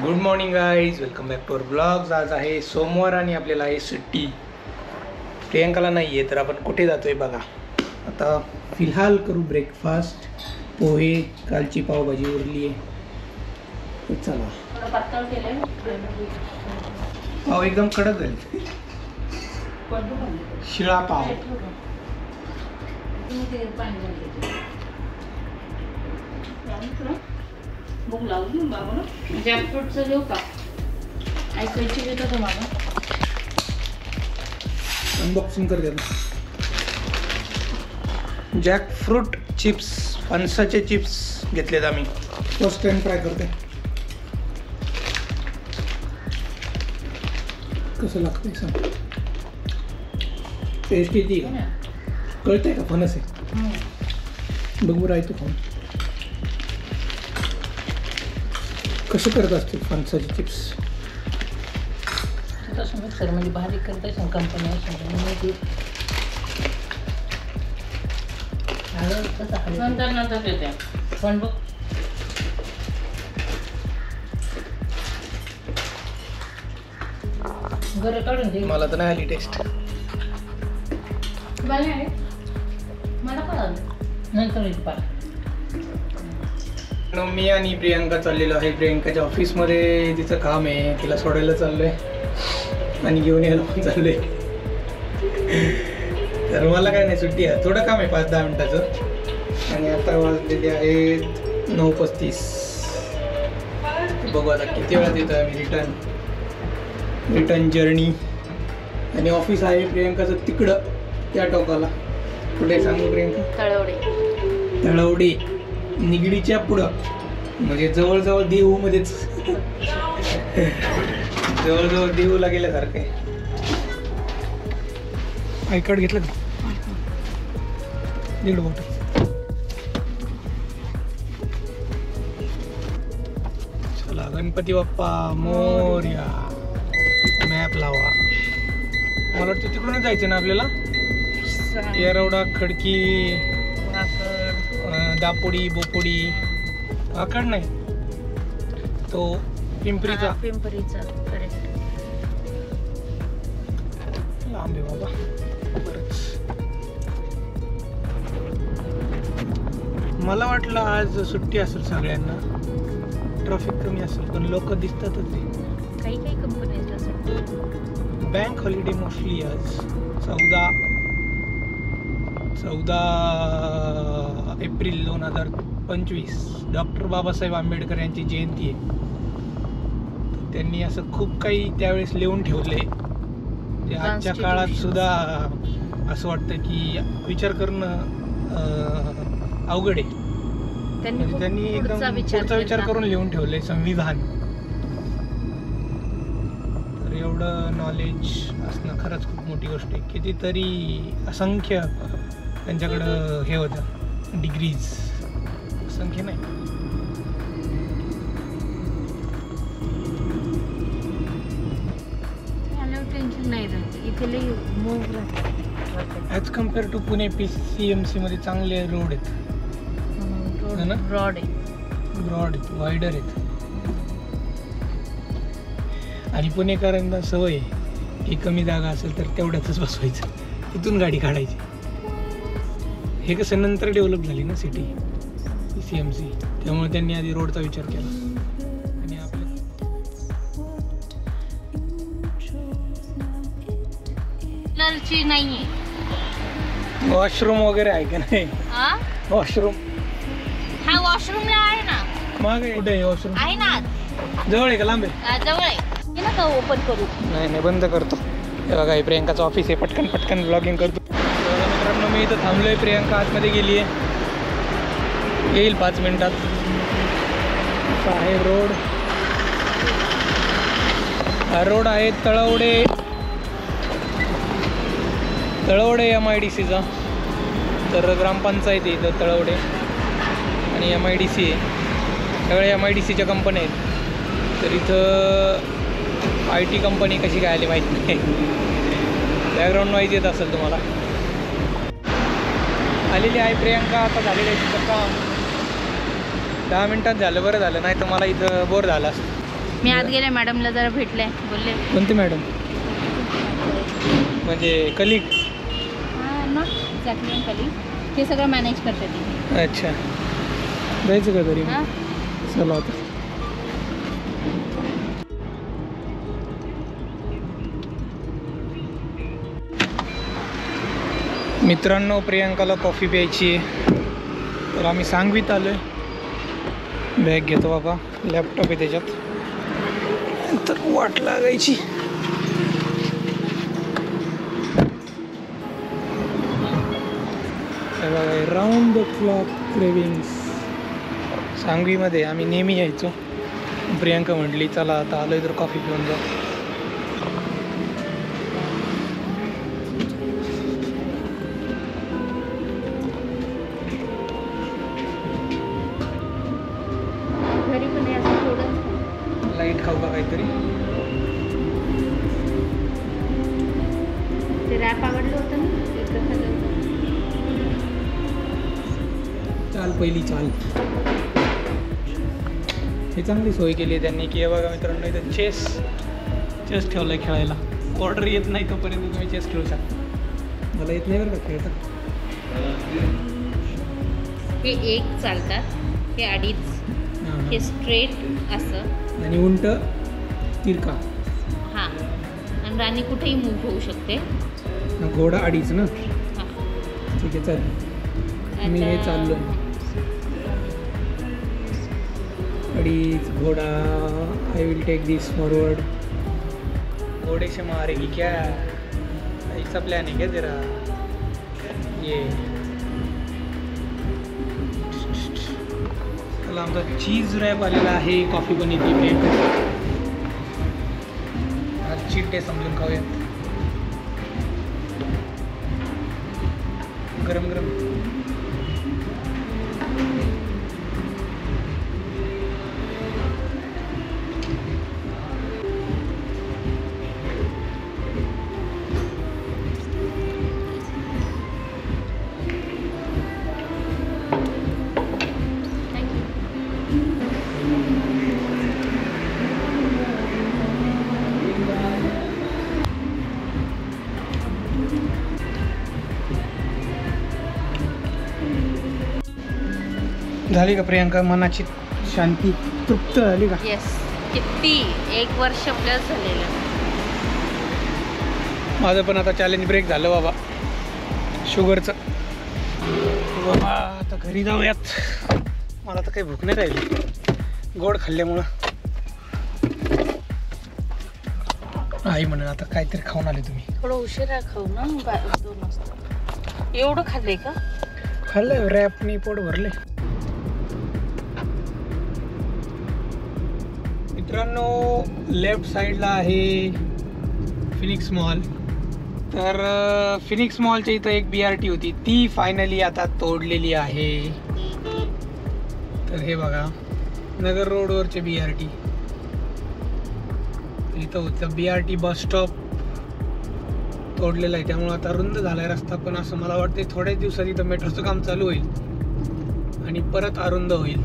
Good morning guys, welcome back to our blogs. आज आहे सोमवार आणि आपल्याला आहे सुट्टी. प्रियंकाला नाही आहे तर आपण कुठे जातोय बघा. आता फिलहाल करू ब्रेकफास्ट. पोहे, कालची पावभाजी उरली आहे. चला, पाव एकदम कडक झाले. शिळा पाव. भूक लागली बाबा. जॅकफ्रूटचं घेऊ का? ऐकायची घेतो का मला? अनबॉक्सिंग कर द्या. जॅकफ्रूट चिप्स, फणसाचे चिप्स घेतलेत आम्ही. फर्स्ट टाइम ट्राय करते. कसं लागतंय सांग. टेस्ट येते का? कळतंय का फणस आहे? बघ बरं आहे तो खाऊन. कसं करत असतील फणसाचे चिप्स? तसं मिक्सर म्हणजे बारीक करत असेल कंपनी नंतर येते पण बघ. घरं काढून दे. मला तर नाही आली टेस्ट. मला पण आलं नंतर येते पार. मी आणि प्रियंका चाललेलो आहे प्रियंकाच्या ऑफिसमध्ये. तिचं काम आहे, तिला सोडायला चाललोय आणि घेऊन यायला पण चाललोय. तर मला काय नाही, सुट्टी आहे. थोडं काम आहे 5-10 मिनिटाचं. आणि आता वाजलेले आहेत 9:35. बघू आता किती वेळात येतो आम्ही. Return journey. आणि ऑफिस आहे प्रियंकाचं तिकडं त्या टोकाला. कुठे सांगू प्रियंका? तळवडे, निगडीच्या पुढं, म्हणजे जवळजवळ देहूमध्येच. जवळजवळ देहूला गेल्यासारखं आहे. आय कार्ड घेतलं का? दीड बोट. चला, गणपती बाप्पा मोरया. मॅप लावा. मला वाटतं तिकडूनच जायचं ना आपल्याला. येरवडा, खडकी, दापोडी, बोपोडी. आकड नाही तो पिंपरीचा. करेक्ट. लांब आहे बाबा बरंच. मला वाटलं आज सुट्टी असेल सगळ्यांना, ट्रॅफिक कमी असेल, पण लोक दिसतातच. काही कंपनी बँक हॉलिडे मोस्टली आज. 14 एप्रिल 2025 डॉक्टर बाबासाहेब आंबेडकर यांची जयंती आहे. तर त्यांनी असं खूप काही त्यावेळेस लिहून ठेवले. जे आजच्या काळात सुद्धा असं वाटतं की विचार करणं अवघड आहे. त्यांनी एकदम पुढचा विचार करून लिहून ठेवले संविधान. तर एवढं नॉलेज असणं खरंच खूप मोठी गोष्ट आहे. कितीतरी असंख्य त्यांच्याकडं हे होतं, डिग्रीज. संख्या नाही. टेन्शन नाही राहते इथे. As compare to Pune PCMC मध्ये चांगले रोड आहेत ना. ब्रॉड आहेत, वायडर आहेत. आणि पुणेकरांना सवय आहे की कमी जागा असेल तर तेवढ्यातच बसवायचं, तिथून गाडी काढायची. हे कसं नंतर डेव्हलप झाली ना सिटी PCMC, त्यामुळे त्यांनी आधी रोडचा विचार केला. आणि आपल्या नाहीये वॉशरूम वगैरे आहे का नाही? वॉशरूम हा वॉशरूमला आहे ना. मागे कुठे आहे वॉशरूम? आहे ना. जवळ आहे का लांब आहे? जवळ आहे. ना का ओपन करू? नाही बंद करतो. हे बघा, हे प्रियंकाचं ऑफिस आहे. पटकन ब्लॉगिंग करतो. मित्रांनो, मी इथं थांबलोय. प्रियंका आतमध्ये गेली आहे, येईल 5 मिनिटात. आहे रोड. हा रोड आहे तळवडे MIDCचा. तर ग्रामपंचायत आहे इथं तळवडे आणि MIDC आहे. सगळ्या MIDCच्या कंपन्या आहेत. तर इथं IT कंपनी कशी काय आली माहीत नाही. बॅकग्राऊंड नॉईज येत असेल तुम्हाला. आलेली आहे प्रियंका. आता झालेलं आहे तिचं काम. 10 मिनिटात झालं, बरं झालं, नाही तर मला इथं बोर झालं असतं. मी आत गेले, मॅडमला जरा भेटले, बोलले. कोणते मॅडम? म्हणजे कलिग? नॉट एक्झॅक्टली कलिग, हे सगळं मॅनेज करते ती. अच्छा, जायचं का तरी? हां चला आता. मित्रांनो, प्रियांकाला कॉफी प्यायची आहे, तर आम्ही सांगवीत आलो आहे. बॅग घेतो बाबा, लॅपटॉप आहे त्याच्यात, तर वाट लागायची. Round the clock cravings. सांगवीमध्ये आम्ही नेहमी यायचो. प्रियांका म्हटली चला आता आलोय तर कॉफी पिऊन जा. घरी पण असं थोडं लाईट खाऊ का काहीतरी? ते रॅप आवडलं होतं ना, एकदा खाल्लं होतं. चाल पहिली चाल. हे चांगली सोय केली आहे त्यांनी की बघा मित्रांनो, इथं चेस ठेवलं आहे खेळायला. ऑर्डर येत नाही तोपर्यंत तुम्ही चेस खेळू शकता. मला येत नाही बरं का खेळता. हे एक चालतात, हे अडीच, हे स्ट्रेट असं आणि उंट तिरका. हां, आणि राणी कुठेही मूव्ह होऊ शकते. घोडा अडीच ना? हां ठीक आहे, चल मी हे चाललो. अडीच घोडा. I will take this forward. घोड़े से मारेगी क्या? ऐसा प्लान है क्या तेरा? ये चला, आमचा चीज रॅप आलेला आहे. कॉफी पण येते ब्रेड. आज चीट डे समजून खाऊयात. गरम गरम. झाली का प्रियांका? मनाची शांती तृप्त झाली का? येस. किती 1 वर्ष प्लस झालेलं. माझं पण आता चॅलेंज ब्रेक झालं बाबा शुगरचं. बाबा आता घरी जाऊयात. मला तर काही भूक नाही राहिली गोड खाल्ल्यामुळं. आई म्हणून आता काहीतरी खाऊन आले तुम्ही. थोडं उशिरा खाऊ ना, 2 वाजता. एवढं खाल्लंय का? खाल्लंय, रॅपनी पोट भरले. मित्रांनो, लेफ्ट साईडला आहे फिनिक्स मॉल. तर फिनिक्स मॉलच्या इथं एक BRT होती, ती फायनली आता तोडलेली आहे. तर हे बघा, नगर रोडवरचे BRT. इथं होतं BRT बस स्टॉप, तोडलेलं आहे. त्यामुळे आता रुंद झाला आहे रस्ता. पण असं मला वाटतं थोड्याच दिवसात इथं मेट्रोचं काम चालू होईल आणि परत अरुंद होईल.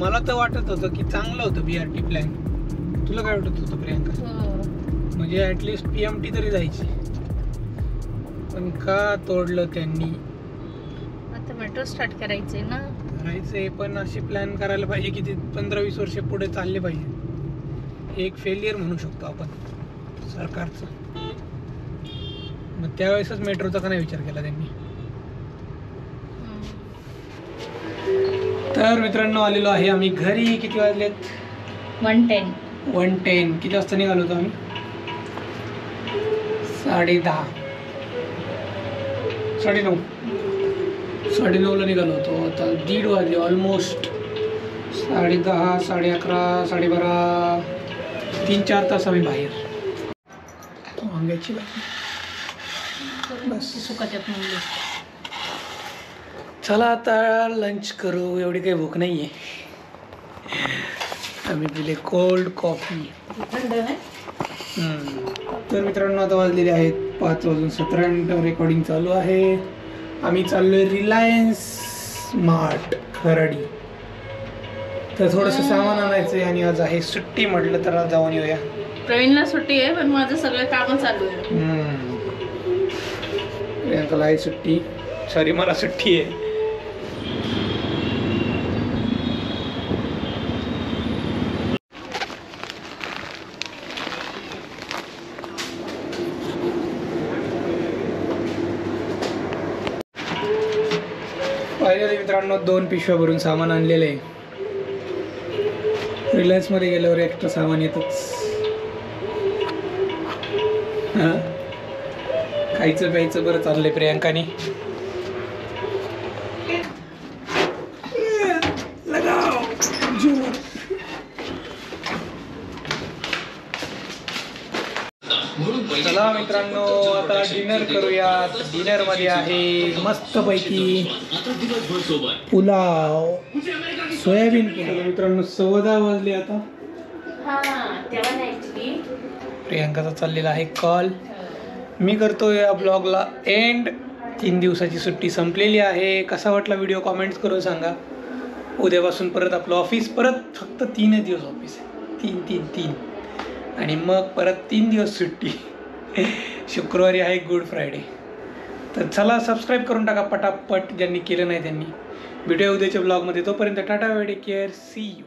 मला तर वाटत होतं की चांगलं होतं BRT प्लॅन. तुला काय वाटत होतं प्रियांका? म्हणजे ॲटलिस्ट PMT तरी जायची. पण का तोडलं त्यांनी? आता मेट्रो स्टार्ट करायचंय ना. करायचंय, पण असे प्लॅन करायला पाहिजे की ते 15-20 वर्ष पुढे चालले पाहिजे. एक फेलियर म्हणू शकतो आपण सरकारचं. मग त्यावेळेसच मेट्रोचा का नाही विचार केला त्यांनी? तर मित्रांनो, आलेलो आहे आम्ही घरी. किती वाजलेत? 1:10. किती वाजता निघालो होतो आम्ही? 9:30ला निघालो होतो. आता 1:30 वाजले ऑलमोस्ट. 10:30, 11:30, 12:30, 3-4 तास आम्ही बाहेर. वांग्याची बस. सुकाच्यात म्हणले. चला आता लंच करू. एवढी काही भूक नाही आहे. आम्ही पिले कोल्ड कॉफी. तर मित्रांनो, आता वाजलेले आहेत 5:17. रेकॉर्डिंग चालू आहे. आम्ही चाललोय रिलायन्स स्मार्ट खराडी. तर थोडंसं सामान आणायचं आहे आणि आज आहे सुट्टी, म्हटलं तर आज जाऊन येऊया. प्रवीणला सुट्टी आहे पण माझं सगळं कामं चालू आहे. प्रियांकाला आहे सुट्टी, सॉरी मला सुट्टी आहे. फायनली मित्रांनो 2 पिशव्या भरून सामान आणलेलं आहे. रिलायन्समध्ये गेल्यावर एक्स्ट्रा सामान येतच. हां, खायचं प्यायचं बरं चाललंय प्रियांकाने. चला मित्रांनो, आता डिनर करूयात. डिनर मध्ये आहे मस्तपैकी पुलाव, सोयाबीन पुलाव. मित्रांनो 10:15 वाजले आता. प्रियांकाचा चाललेला आहे कॉल. मी करतोय या ब्लॉगला एंड. 3 दिवसाची सुट्टी संपलेली आहे. कसा वाटला व्हिडिओ कमेंट्स करून सांगा. उद्यापासून परत आपलं ऑफिस, परत फक्त 3 दिवस ऑफिस आहे. 3 आणि मग परत 3 दिवस सुट्टी. शुक्रवारी आहे गुड फ्रायडे. तर चला सबस्क्राईब करून टाका पटापट, ज्यांनी केलं नाही त्यांनी. भेटूया उद्याच्या ब्लॉगमध्ये. तोपर्यंत टाटा, टेक केअर, सी यू.